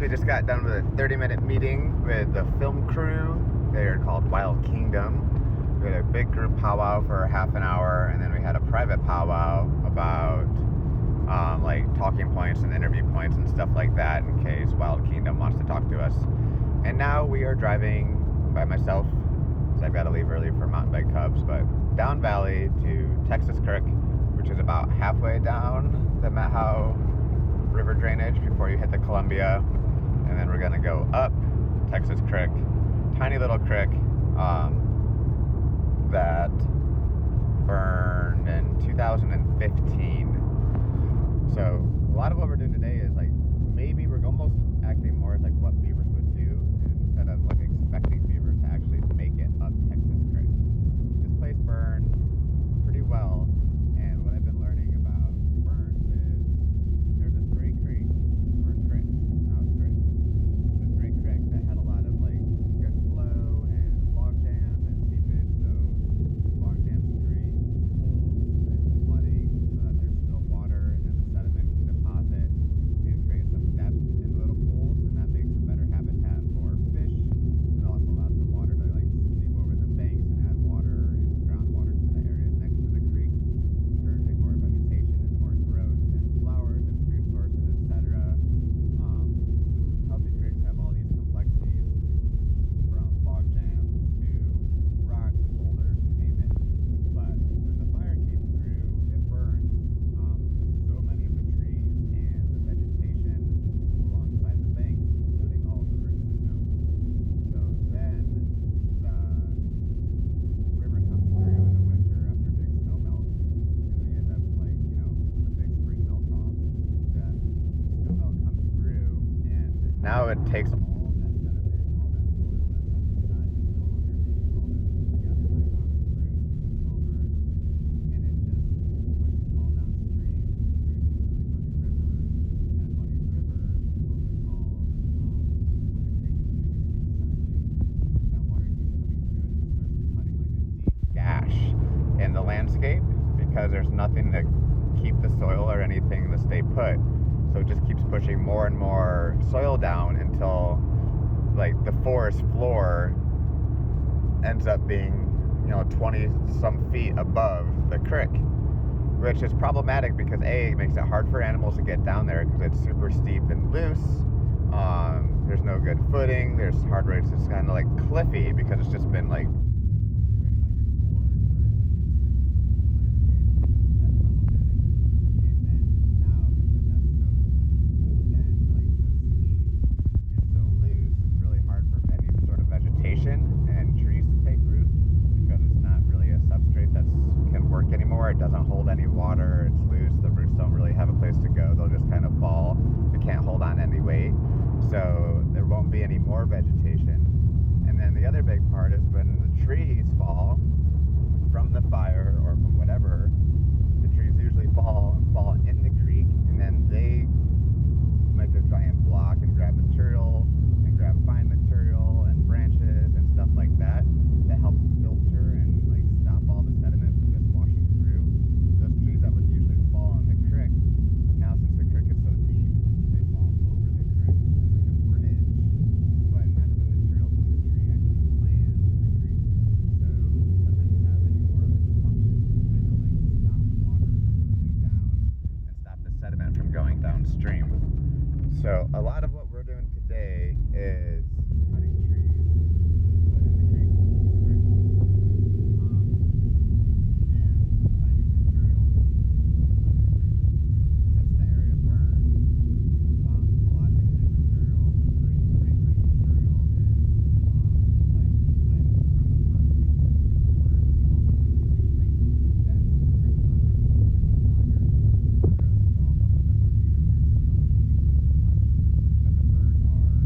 we just got done with a 30-minute meeting with the film crew. They're called Wild Kingdom. We had a big group powwow for half an hour, and then we had a private powwow about like talking points and interview points and stuff like that in case Wild Kingdom wants to talk to us. And now we are driving by myself, because I've got to leave early for mountain bike cubs, but down valley to Texas Creek, which is about halfway down the Methow River drainage before you hit the Columbia. And then we're going to go up Texas Creek, tiny little creek that burned in 2015. So a lot of what we're doing today is like, maybe we're almost acting more as like what beavers would do, instead of like expecting beavers to actually make it up Texas Creek. This place burned pretty well, and what I've been learning about burns is there's this great creek, or creek, now it's creek. This great creek that had a lot of like good flow and log jams and seepage, so log jams create pools and flooding so that there's still water, and then the sediment can deposit and create some depth in the little pools, and that makes a better habitat for fish. It also allows the water to like seep over the banks and add water and groundwater to the areas next to the creek, encouraging more vegetation and more growth and flowers and food sources, etc. Healthy creeks have all these complexities, from log jams to rocks and boulders, you name it. But when the fire came through, it burned so many of the trees and the vegetation alongside the banks, including all of the root systems. So then the river comes through in the winter after a big snow melt, and we end up like, the big spring melt off. That snow melt comes through, and now it takes all that sediment, all that soil that's outside that's no longer being held together by rocks and roots because it's all burned, and it just pushes it all downstream, which creates a really muddy river. And that muddy river is what we call, when the creek is doing its insiling, that water keeps coming through and it starts cutting like a deep gash in the landscape, because there's nothing to keep the soil or anything to stay put. So it just keeps pushing more and more soil down until like the forest floor ends up being 20 some feet above the creek, which is problematic because A, it makes it hard for animals to get down there because it's super steep and loose. There's no good footing. There's hard roads. It's kind of like cliffy because it's just been like creating like a gorge or like incision in the landscape. That's problematic. And then now, because that's so dense, like so steep and so loose, it's really hard for any sort of vegetation and trees to take root, because it's not really a substrate that can work anymore. It doesn't hold any water. It's loose. The roots don't really have a place to go. They'll just kind of fall. It can't hold on any weight. So there won't be any more vegetation. And then the other big part is when the trees fall from the fire or from whatever, the trees usually fall in the creek, and then they make a giant block and grab material and grab fine material and branches and stuff like that help filter and like stop all the sediment from just washing through. Those trees that would usually fall in the creek, now since the creek is so deep, they fall over the creek as like a bridge, but none of the material from the tree actually lands in the creek, so it doesn't have any more of its function to kind of like stop the water from moving down and stop the sediment from going downstream. So a lot of what we're doing today is cutting trees to put in the creek, and finding material to put in the creek. Since the area burned, a lot of the green material, like green material, is like limbs from a fir tree, where you don't have really like tight, dense green conrows, much wider conrows, are also a little bit more native to your soil, like you can't move as much. But the birds are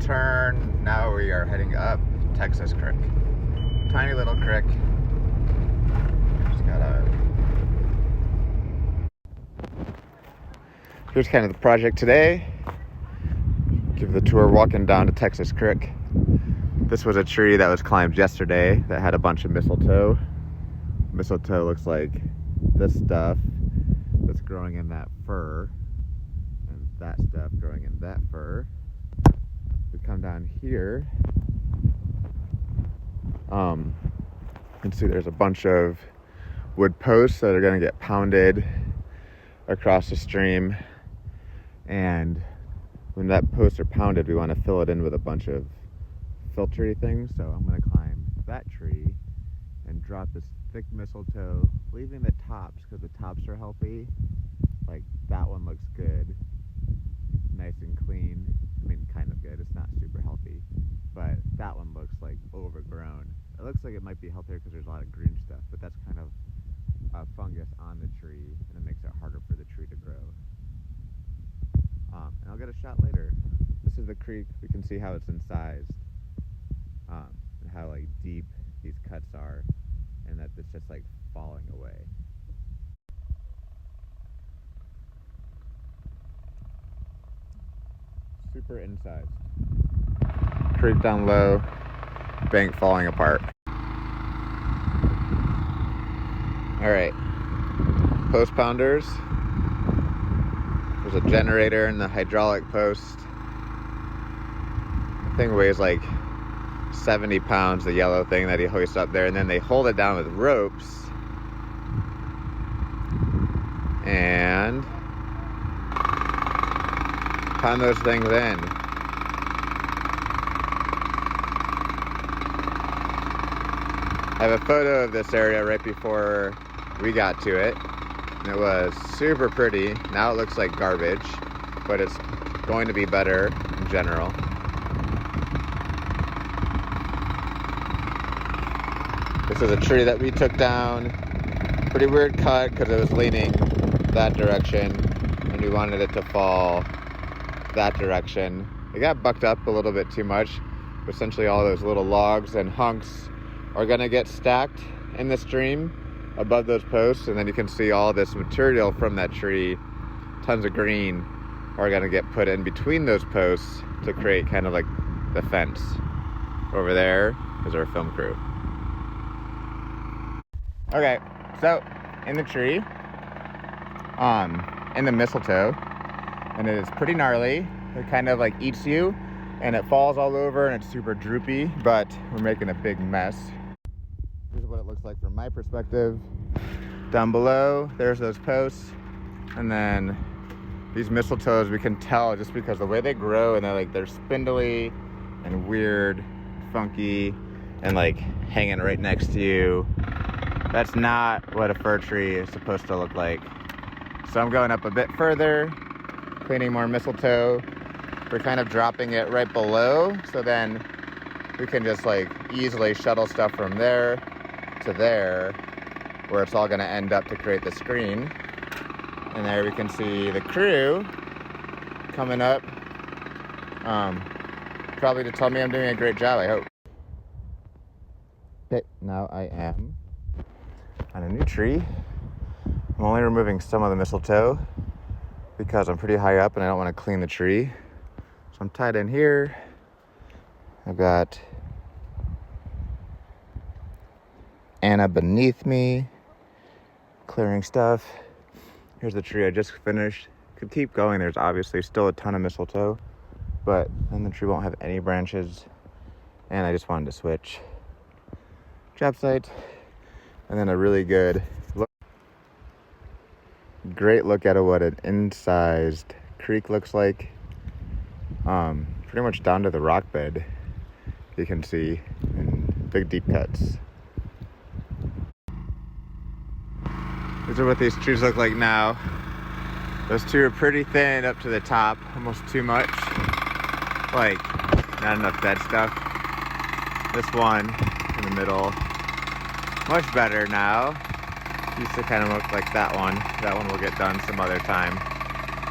turn. Now we are heading up Texas Creek. Tiny little creek. Just gotta... Here's kind of the project today. Give the tour walking down to Texas Creek. This was a tree that was climbed yesterday that had a bunch of mistletoe. Mistletoe looks like this stuff that's growing in that fir, and that stuff growing in that fir. We come down here. You can see there's a bunch of wood posts that are going to get pounded across the stream, and when that posts are pounded, we want to fill it in with a bunch of filtery things. So I'm going to climb that tree and drop this thick mistletoe, leaving the tops because the tops are healthy. Like that one looks good, nice and clean. I mean, kind of good. It's not super healthy, but that one looks like overgrown. It looks like it might be healthier because there's a lot of green stuff, but that's kind of a fungus on the tree, and it makes it harder for the tree to grow. And I'll get a shot later. This is the creek. We can see how it's incised, and how like deep these cuts are, and that it's just like falling away. Super incised. Creek down low, bank falling apart. All right, post pounders. There's a generator in the hydraulic post. The thing weighs like 70 pounds, the yellow thing that he hoists up there, and then they hold it down with ropes and pound those things in. I have a photo of this area right before we got to it, and it was super pretty. Now it looks like garbage, but it's going to be better in general. This is a tree that we took down. Pretty weird cut because it was leaning that direction, and we wanted it to fall that direction. It got bucked up a little bit too much. Essentially all those little logs and hunks are gonna get stacked in the stream above those posts, and then you can see all this material from that tree, tons of green, are gonna get put in between those posts to create kind of like the fence. Over there is our film crew. Okay, so in the tree, in the mistletoe, and it is pretty gnarly. It kind of like eats you, and it falls all over, and it's super droopy, but we're making a big mess. Here's what it looks like from my perspective. Down below, there's those posts, and then these mistletoes, we can tell just because the way they grow, and they're spindly and weird, funky, and like hanging right next to you. That's not what a fir tree is supposed to look like. So I'm going up a bit further, cleaning more mistletoe. We're kind of dropping it right below, so then we can just like easily shuttle stuff from there to there, where it's all gonna end up to create the screen. And there we can see the crew coming up, probably to tell me I'm doing a great job, I hope. Okay, now I am on a new tree. I'm only removing some of the mistletoe because I'm pretty high up and I don't want to clean the tree. So I'm tied in here. I've got Anna beneath me, clearing stuff. Here's the tree I just finished. Could keep going. There's obviously still a ton of mistletoe, but then the tree won't have any branches. And I just wanted to switch job site, and then a really good look. Great look at what an incised creek looks like. Pretty much down to the rock bed, you can see, and big deep cuts. These are what these trees look like now. Those two are pretty thin up to the top, almost too much. Like, not enough dead stuff. This one in the middle, much better now. Used to kind of look like that one. That one will get done some other time.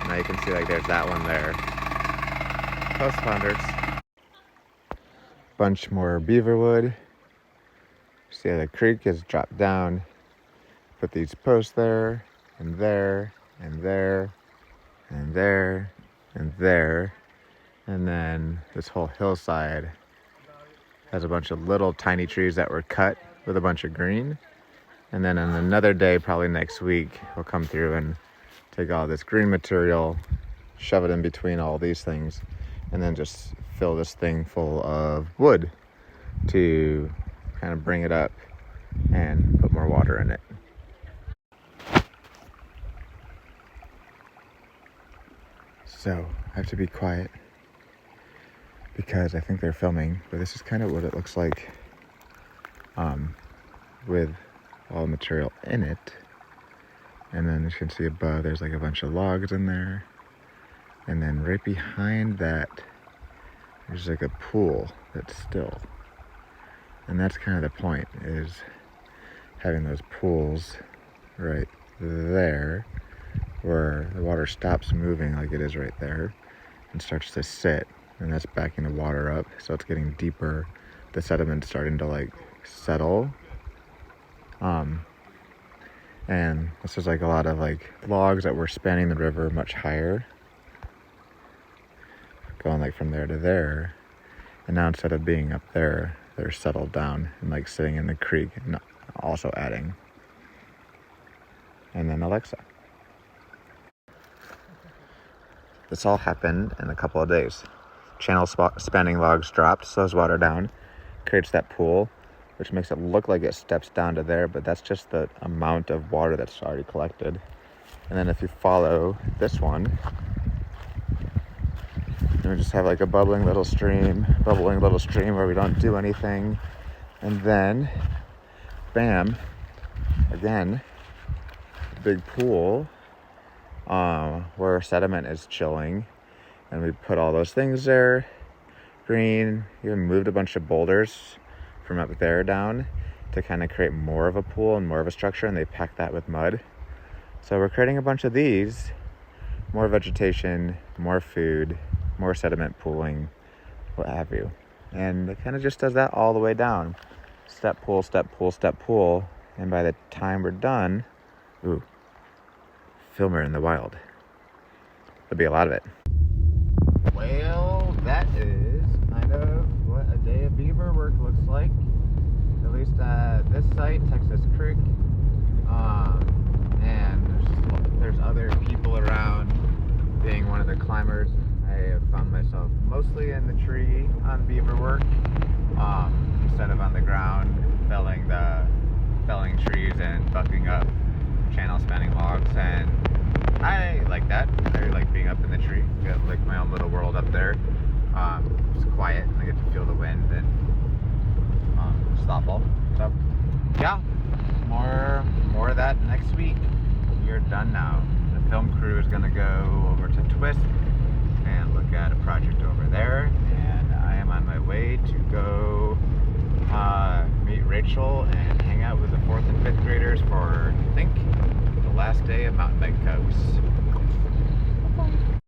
Now you can see like there's that one there. Post pounders. bunch more beaver wood. See how the creek is dropped down. Put these posts there, and there, and there, and there, and there. And then this whole hillside has a bunch of little tiny trees that were cut with a bunch of green. And then on another day, probably next week, we'll come through and take all this green material, shove it in between all these things, and then just fill this thing full of wood to kind of bring it up and put more water in it. So I have to be quiet because I think they're filming, but this is kind of what it looks like with all the material in it. And then as you can see above, there's like a bunch of logs in there. And then right behind that, there's like a pool that's still. And that's kind of the point, is having those pools right there where the water stops moving like it is right there and starts to sit. And that's backing the water up, so it's getting deeper. The sediment's starting to like settle. And this is like a lot of like logs that were spanning the river much higher, going like from there to there. And now instead of being up there, they're settled down and like sitting in the creek and also adding. And then Alexa. This all happened in a couple of days. Channel spanning logs dropped, slows water down, creates that pool, which makes it look like it steps down to there, but that's just the amount of water that's already collected. And then if you follow this one, we just have like a bubbling little stream where we don't do anything. And then, bam, again, big pool where sediment is chilling. And we put all those things there, green, even moved a bunch of boulders from up there down to kind of create more of a pool and more of a structure, and they packed that with mud. So we're creating a bunch of these, more vegetation, more food, more sediment pooling, what have you. And it kind of just does that all the way down. Step pool, step pool, step pool. And by the time we're done, filmer in the wild. There'll be a lot of it. Well, that is kind of what a day of beaver work looks like. At least at this site, Texas Creek. And there's other people around. Being one of the climbers, I have found myself mostly in the tree on beaver work, instead of on the ground felling trees and bucking up channel spanning logs. And I like that. I like being up in the tree. Got like my own little world up there. It's quiet. I get to feel the wind and stop all. So yeah, more of that next week. You're done now. The film crew is gonna go over to Twist and look at a project over there, and I am on my way to go meet Rachel and hang out with the 4th and 5th graders for, I think, the last day of mountain bike Cubs.